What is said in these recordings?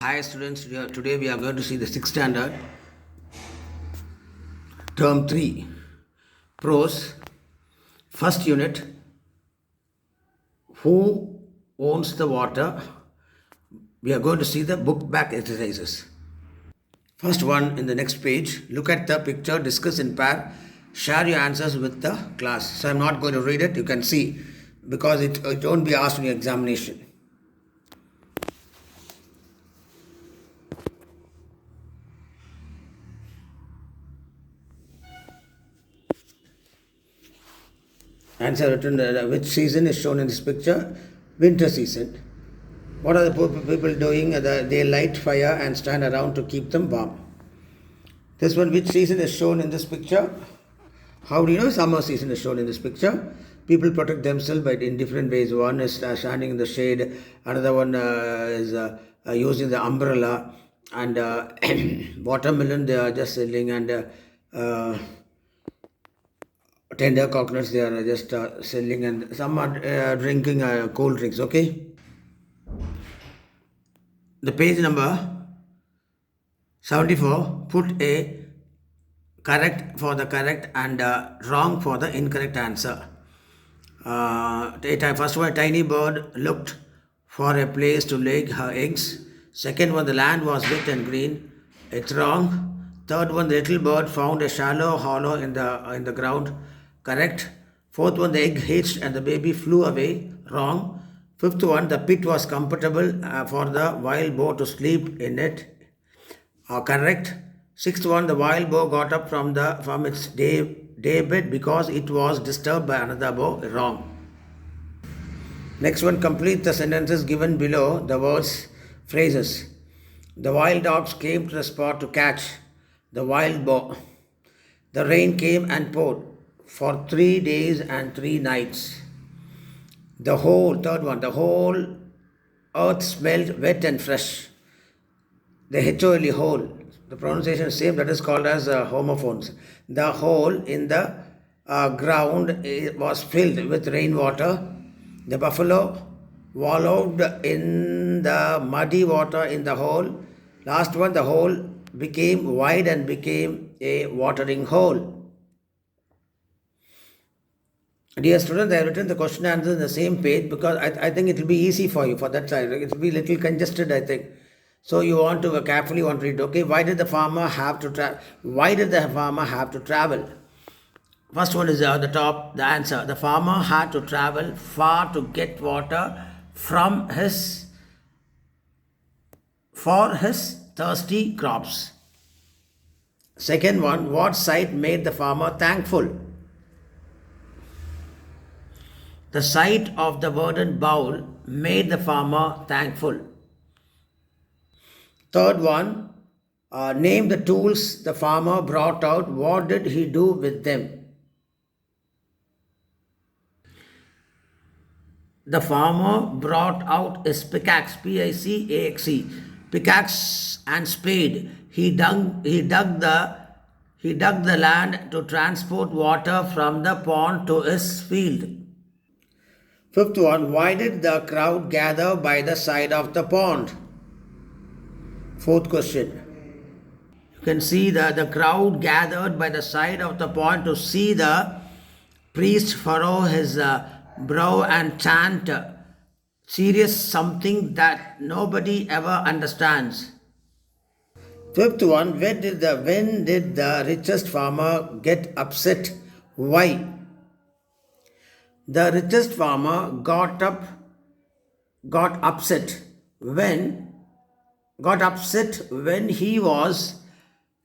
Hi students, today we are going to see the 6th standard, term 3, prose, first unit, who owns the water. We are going to see the book back exercises. First one in the next page, look at the picture, discuss in pair, share your answers with the class. So I'm not going to read it, you can see, because it won't be asked in your examination. Answer written, which season is shown in this picture? Winter season. What are the poor people doing? They light fire and stand around to keep them warm. This one, which season is shown in this picture? How do you know summer season is shown in this picture? People protect themselves by in different ways. One is standing in the shade. Another one is using the umbrella. And watermelon they are just selling, and tender coconuts they are just selling, and some are drinking cold drinks. Okay, the page number 74, put a correct for the correct and wrong for the incorrect answer. First one, a tiny bird looked for a place to lay her eggs. Second one, the land was wet and green. It's wrong. Third one, the little bird found a shallow hollow in the ground. Correct. Fourth one, the egg hatched and the baby flew away. Wrong. Fifth one, the pit was comfortable for the wild boar to sleep in it. Correct. Sixth one, the wild boar got up from its daybed because it was disturbed by another boar. Wrong. Next one, complete the sentences given below the words, phrases. The wild dogs came to the spot to catch the wild boar. The rain came and poured for 3 days and 3 nights. Third one, the whole earth smelled wet and fresh. The HOLE, hole, the pronunciation is same, that is called as homophones. The hole in the ground was filled with rainwater. The buffalo wallowed in the muddy water in the hole. Last one, the hole became wide and became a watering hole. Dear students, I have written the question and answer in the same page because I think it will be easy for you for that side. It will be a little congested, I think. So you want to carefully want to read. Okay, why did the farmer have to travel? Why did the farmer have to travel? First one is the top. The answer: the farmer had to travel far to get water from for his thirsty crops. Second one: what sight made the farmer thankful? The sight of the verdant bowl made the farmer thankful. Third one, name the tools the farmer brought out. What did he do with them? The farmer brought out his pickaxe, P-I-C-A-X-E, pickaxe and spade. He dug the land to transport water from the pond to his field. Fifth one, why did the crowd gather by the side of the pond? Fourth question. You can see the crowd gathered by the side of the pond to see the priest furrow his brow and chant serious something that nobody ever understands. Fifth one, when did the richest farmer get upset? Why? The richest farmer got upset when he was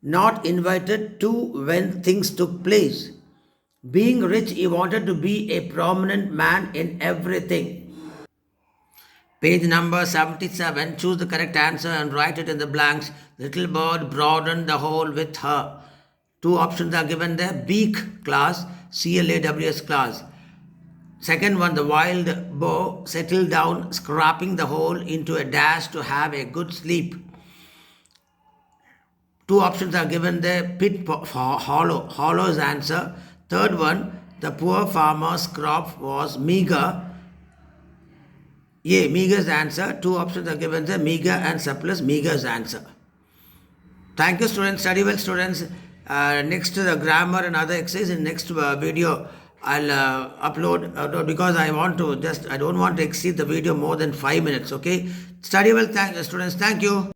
not invited to when things took place. Being rich, he wanted to be a prominent man in everything. Page number 77. Choose the correct answer and write it in the blanks. Little bird broadened the hole with her. Two options are given there. Beak class, CLAWS class. Second one, the wild boar settled down, scraping the hole into a dash to have a good sleep. Two options are given there. Pit hollow is answer. Third one, the poor farmer's crop was meager. A. Meager is the answer. Two options are given there, meager and surplus. Meager is the answer. Thank you, students. Study well, students. Next to the grammar and other exercise in next video, I'll upload because I don't want to exceed the video more than 5 minutes. Okay. Study well, students. Thank you.